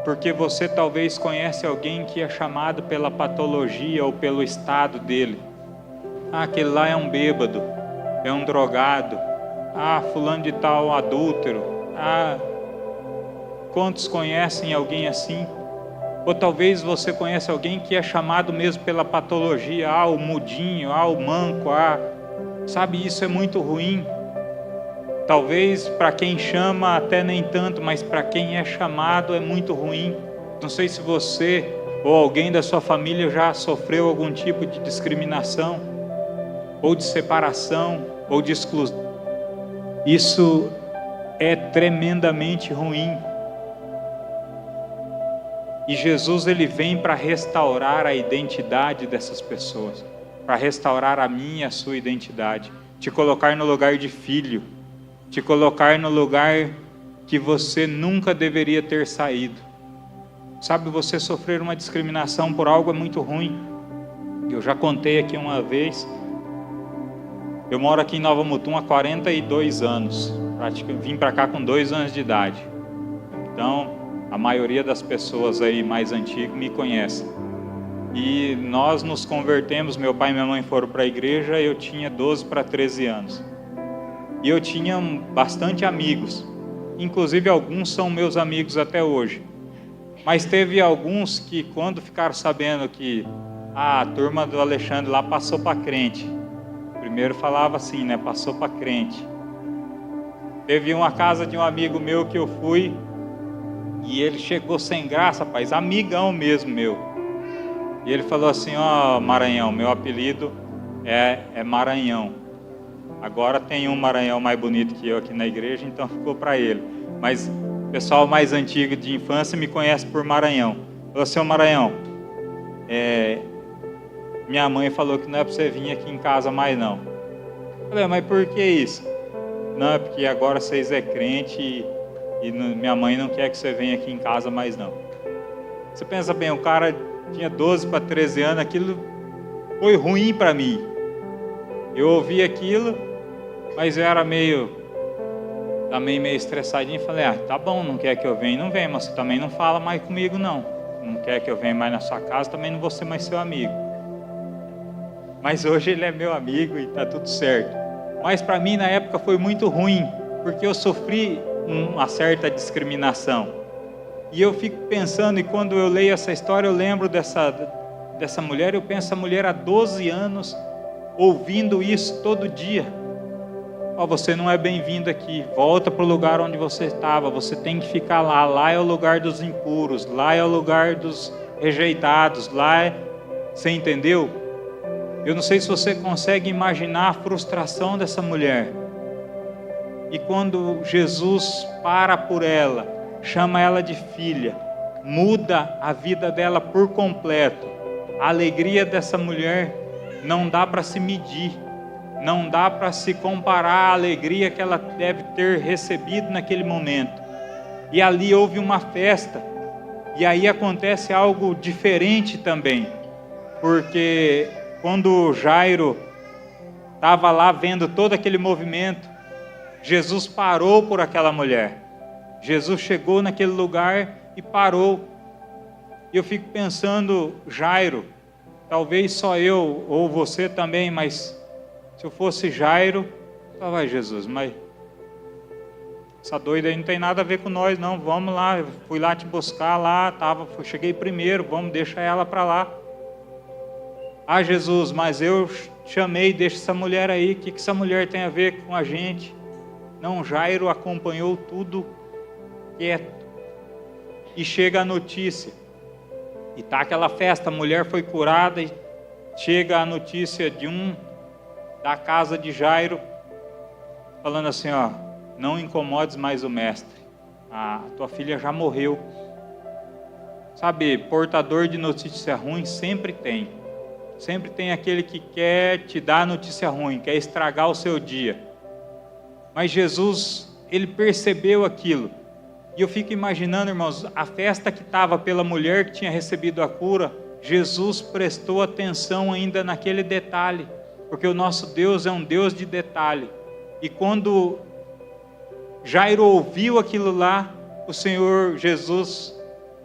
A: porque você talvez conhece alguém que é chamado pela patologia ou pelo estado dele. Ah, aquele lá é um bêbado, é um drogado. Ah, fulano de tal, adúltero. Ah, quantos conhecem alguém assim? Ou talvez você conheça alguém que é chamado mesmo pela patologia. Ah, o mudinho, ah, o manco, ah. Sabe, isso é muito ruim. Talvez para quem chama até nem tanto, mas para quem é chamado é muito ruim. Não sei se você ou alguém da sua família já sofreu algum tipo de discriminação, ou de separação, ou de exclusão. Isso é tremendamente ruim. E Jesus, ele vem para restaurar a identidade dessas pessoas, para restaurar a minha e a sua identidade, te colocar no lugar de filho, te colocar no lugar que você nunca deveria ter saído. Sabe, você sofrer uma discriminação por algo é muito ruim. Eu já contei aqui uma vez. Eu moro aqui em Nova Mutum há 42 anos. Vim para cá com 2 anos de idade. Então, a maioria das pessoas aí mais antigas me conhecem. E nós nos convertemos, meu pai e minha mãe foram para a igreja, eu tinha 12 para 13 anos. E eu tinha bastante amigos. Inclusive alguns são meus amigos até hoje. Mas teve alguns que, quando ficaram sabendo que a turma do Alexandre lá passou para crente. Primeiro falava assim, né? Passou para crente. Teve uma casa de um amigo meu que eu fui, e ele chegou sem graça, rapaz, amigão mesmo meu. E ele falou assim: ó, Maranhão, meu apelido é Maranhão. Agora tem um Maranhão mais bonito que eu aqui na igreja, então ficou para ele. Mas o pessoal mais antigo de infância me conhece por Maranhão. Falou assim: ô Maranhão, minha mãe falou que não é para você vir aqui em casa mais não. Eu falei: mas por que isso? Não, é porque agora vocês é crente e minha mãe não quer que você venha aqui em casa mais não. Você pensa bem, o cara tinha 12 para 13 anos, aquilo foi ruim para mim. Eu ouvi aquilo, mas eu era também meio estressadinho. Falei: ah, tá bom, não quer que eu venha, não vem, mas você também não fala mais comigo não. Não quer que eu venha mais na sua casa, também não vou ser mais seu amigo. Mas hoje ele é meu amigo e tá tudo certo. Mas para mim na época foi muito ruim, porque eu sofri uma certa discriminação. E eu fico pensando, e quando eu leio essa história, eu lembro dessa mulher. Eu penso, a mulher há 12 anos, ouvindo isso todo dia. Ó, você não é bem-vindo aqui, volta para o lugar onde você estava, você tem que ficar lá. Lá é o lugar dos impuros, lá é o lugar dos rejeitados, Você entendeu? Eu não sei se você consegue imaginar a frustração dessa mulher. E quando Jesus para por ela, chama ela de filha, muda a vida dela por completo. A alegria dessa mulher não dá para se medir, não dá para se comparar à alegria que ela deve ter recebido naquele momento. E ali houve uma festa, e aí acontece algo diferente também, porque quando Jairo estava lá vendo todo aquele movimento, Jesus parou por aquela mulher. Jesus chegou naquele lugar e parou. E eu fico pensando, Jairo, talvez só eu ou você também, mas se eu fosse Jairo, vai Jesus, mas essa doida aí não tem nada a ver com nós não, vamos lá, eu fui lá te buscar lá, cheguei primeiro, vamos, deixa ela para lá. Ah, Jesus, mas eu chamei, deixa essa mulher aí, o que essa mulher tem a ver com a gente? Não, Jairo acompanhou tudo quieto. E chega a notícia E tá aquela festa, a mulher foi curada e chega a notícia da casa de Jairo, falando assim, ó, não incomodes mais o mestre, a tua filha já morreu. Sabe, portador de notícia ruim sempre tem aquele que quer te dar notícia ruim, quer estragar o seu dia. Mas Jesus, ele percebeu aquilo. E eu fico imaginando, irmãos, a festa que estava pela mulher que tinha recebido a cura, Jesus prestou atenção ainda naquele detalhe, porque o nosso Deus é um Deus de detalhe. E quando Jairo ouviu aquilo lá, o Senhor Jesus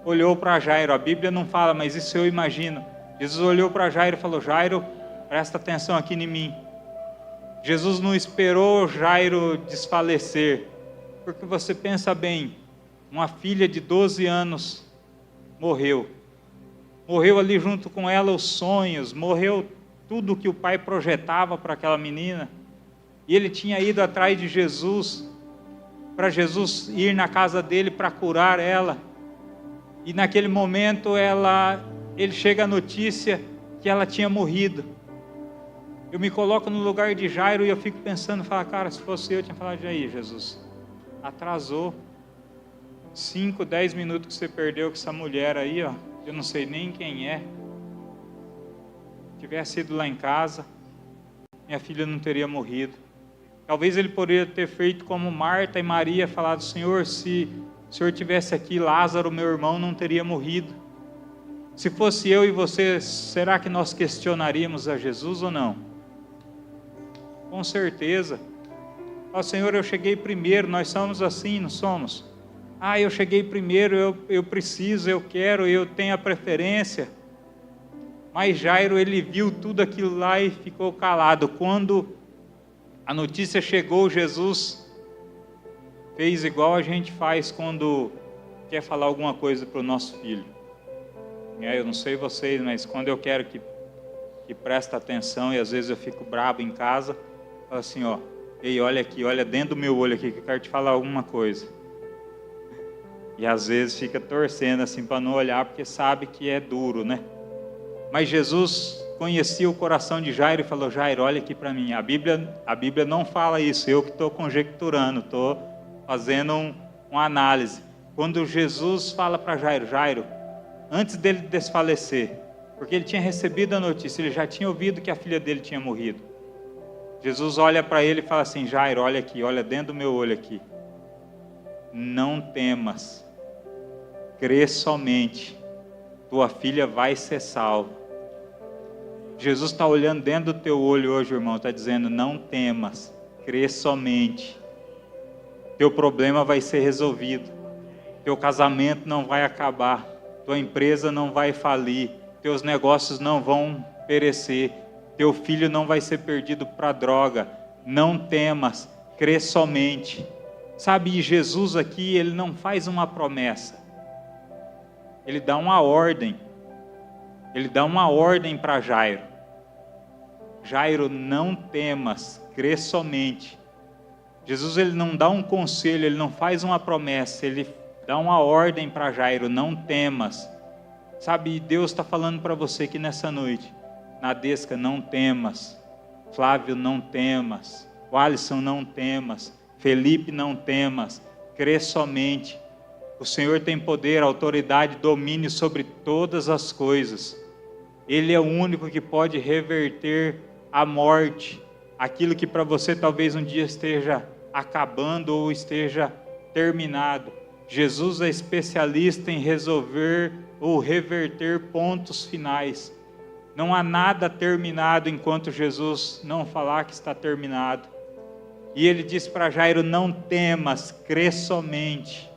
A: olhou para Jairo. A Bíblia não fala, mas isso eu imagino. Jesus olhou para Jairo e falou, Jairo, presta atenção aqui em mim. Jesus não esperou Jairo desfalecer, porque você pensa bem, uma filha de 12 anos morreu ali junto com ela os sonhos, morreu tudo que o pai projetava para aquela menina, e ele tinha ido atrás de Jesus, para Jesus ir na casa dele para curar ela, e naquele momento ele chega a notícia que ela tinha morrido. Eu me coloco no lugar de Jairo e eu fico pensando, cara, se fosse eu tinha falado, aí Jesus, atrasou 5, 10 minutos que você perdeu com essa mulher aí, ó, eu não sei nem quem é. Tivesse ido lá em casa, minha filha não teria morrido. Talvez ele poderia ter feito como Marta e Maria, falado, Senhor, se o Senhor tivesse aqui, Lázaro, meu irmão, não teria morrido. Se fosse eu e você, será que nós questionaríamos a Jesus ou não? Com certeza. Ó Senhor, eu cheguei primeiro, nós somos assim, não somos? Eu cheguei primeiro, eu preciso, eu quero, eu tenho a preferência. Mas Jairo, ele viu tudo aquilo lá e ficou calado. Quando a notícia chegou, Jesus fez igual a gente faz quando quer falar alguma coisa para o nosso filho. Eu não sei vocês, mas quando eu quero que preste atenção, e às vezes eu fico bravo em casa, falo assim, ó, ei, olha aqui, olha dentro do meu olho aqui, que eu quero te falar alguma coisa. E às vezes fica torcendo assim para não olhar, porque sabe que é duro, né? Mas Jesus conhecia o coração de Jairo e falou, Jairo, olha aqui para mim. A Bíblia não fala isso, eu que estou conjecturando, estou fazendo uma análise. Quando Jesus fala para Jairo, Jairo, antes dele desfalecer, porque ele tinha recebido a notícia, ele já tinha ouvido que a filha dele tinha morrido. Jesus olha para ele e fala assim, Jairo, olha aqui, olha dentro do meu olho aqui. Não temas, crê somente, tua filha vai ser salva. Jesus está olhando dentro do teu olho hoje, irmão, está dizendo, não temas, crê somente, teu problema vai ser resolvido, teu casamento não vai acabar, tua empresa não vai falir, teus negócios não vão perecer, teu filho não vai ser perdido para droga, não temas, crê somente. Sabe, Jesus aqui, ele não faz uma promessa, ele dá uma ordem para Jairo. Jairo, não temas, crê somente. Jesus, ele não dá um conselho, ele não faz uma promessa, ele dá uma ordem para Jairo, não temas. Sabe, Deus está falando para você aqui nessa noite, Nadesca, não temas, Flávio, não temas, o Alisson, não temas, Felipe, não temas, crê somente. O Senhor tem poder, autoridade, domínio sobre todas as coisas. Ele é o único que pode reverter a morte, aquilo que para você talvez um dia esteja acabando ou esteja terminado. Jesus é especialista em resolver ou reverter pontos finais. Não há nada terminado enquanto Jesus não falar que está terminado. E ele diz para Jairo, não temas, crê somente.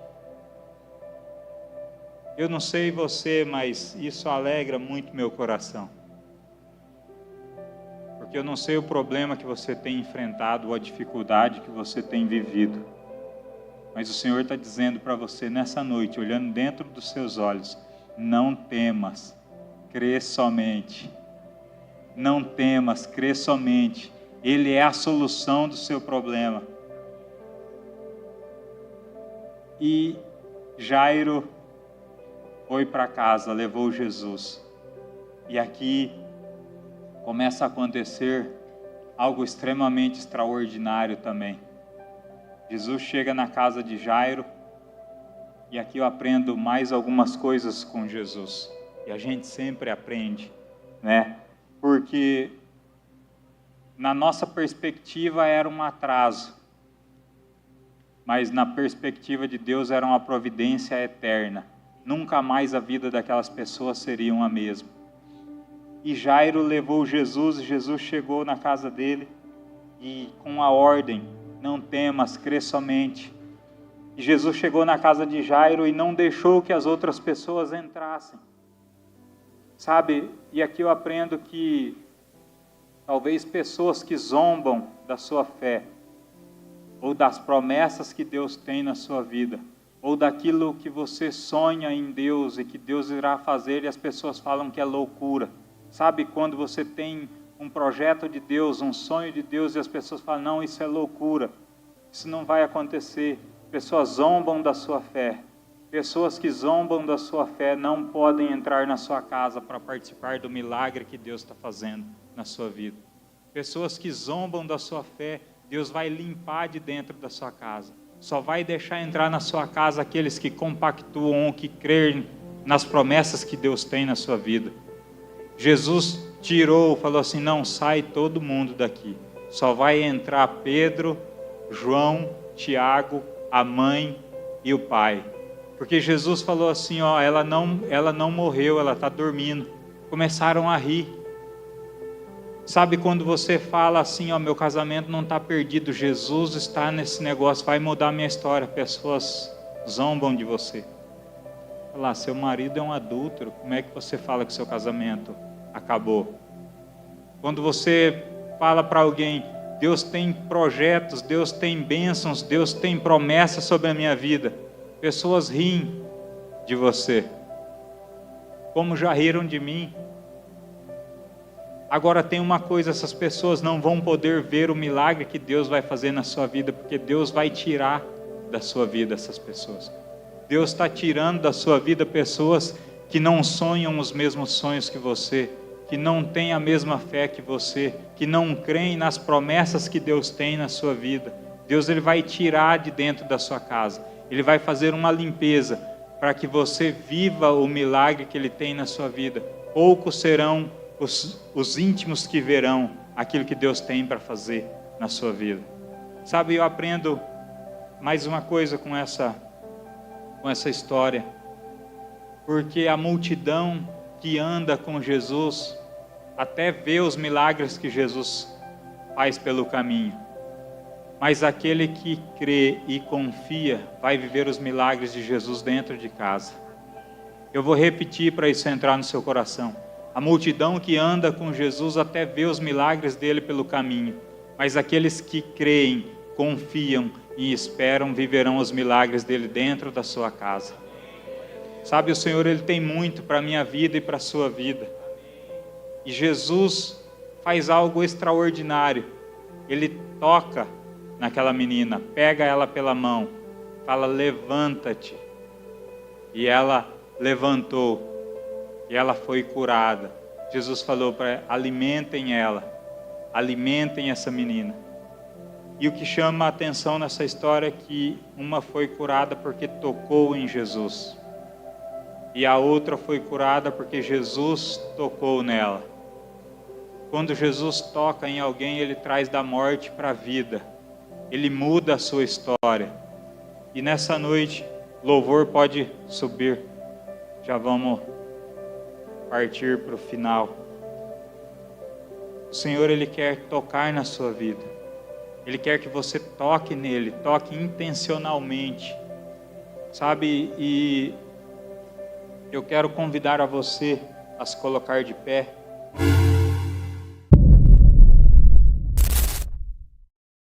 A: Eu não sei você, mas isso alegra muito meu coração. Porque eu não sei o problema que você tem enfrentado, ou a dificuldade que você tem vivido. Mas o Senhor está dizendo para você nessa noite, olhando dentro dos seus olhos, não temas, crê somente. Não temas, crê somente. Ele é a solução do seu problema. E Jairo, foi para casa, levou Jesus. E aqui começa a acontecer algo extremamente extraordinário também. Jesus chega na casa de Jairo, e aqui eu aprendo mais algumas coisas com Jesus. E a gente sempre aprende, né? Porque na nossa perspectiva era um atraso, mas na perspectiva de Deus era uma providência eterna. Nunca mais a vida daquelas pessoas seria a mesma. E Jairo levou Jesus, e Jesus chegou na casa dele, e com a ordem: não temas, crê somente. E Jesus chegou na casa de Jairo e não deixou que as outras pessoas entrassem. Sabe, e aqui eu aprendo que talvez pessoas que zombam da sua fé, ou das promessas que Deus tem na sua vida, ou daquilo que você sonha em Deus e que Deus irá fazer, e as pessoas falam que é loucura. Sabe, quando você tem um projeto de Deus, um sonho de Deus, e as pessoas falam: não, isso é loucura, isso não vai acontecer. Pessoas zombam da sua fé. Pessoas que zombam da sua fé não podem entrar na sua casa para participar do milagre que Deus está fazendo na sua vida. Pessoas que zombam da sua fé, Deus vai limpar de dentro da sua casa. Só vai deixar entrar na sua casa aqueles que compactuam, que creem nas promessas que Deus tem na sua vida. Jesus tirou, falou assim: não, sai todo mundo daqui. Só vai entrar Pedro, João, Tiago, a mãe e o pai. Porque Jesus falou assim: ó, ela não morreu, ela está dormindo. Começaram a rir. Sabe quando você fala assim: ó, meu casamento não está perdido, Jesus está nesse negócio, vai mudar a minha história. Pessoas zombam de você. Fala: seu marido é um adúltero, como é que você fala que seu casamento acabou? Quando você fala para alguém: Deus tem projetos, Deus tem bênçãos, Deus tem promessas sobre a minha vida, pessoas riem de você, como já riram de mim. Agora tem uma coisa: essas pessoas não vão poder ver o milagre que Deus vai fazer na sua vida, porque Deus vai tirar da sua vida essas pessoas. Deus está tirando da sua vida pessoas que não sonham os mesmos sonhos que você, que não têm a mesma fé que você, que não creem nas promessas que Deus tem na sua vida. Deus, ele vai tirar de dentro da sua casa. Ele vai fazer uma limpeza para que você viva o milagre que ele tem na sua vida. Poucos serão os íntimos que verão aquilo que Deus tem para fazer na sua vida. Sabe, eu aprendo mais uma coisa com essa história. Porque a multidão que anda com Jesus até vê os milagres que Jesus faz pelo caminho. Mas aquele que crê e confia vai viver os milagres de Jesus dentro de casa. Eu vou repetir para isso entrar no seu coração. A multidão que anda com Jesus até vê os milagres dele pelo caminho. Mas aqueles que creem, confiam e esperam viverão os milagres dele dentro da sua casa. Sabe, o Senhor, ele tem muito para a minha vida e para a sua vida. E Jesus faz algo extraordinário. Ele toca naquela menina, pega ela pela mão, fala: levanta-te. E ela levantou, e ela foi curada. Jesus falou para ela: alimentem ela, alimentem essa menina. E o que chama a atenção nessa história é que uma foi curada porque tocou em Jesus. E a outra foi curada porque Jesus tocou nela. Quando Jesus toca em alguém, ele traz da morte para a vida. Ele muda a sua história. E nessa noite, louvor pode subir. Já vamos partir para o final. O Senhor, ele quer tocar na sua vida. Ele quer que você toque nele, toque intencionalmente. Sabe, e eu quero convidar a você a se colocar de pé.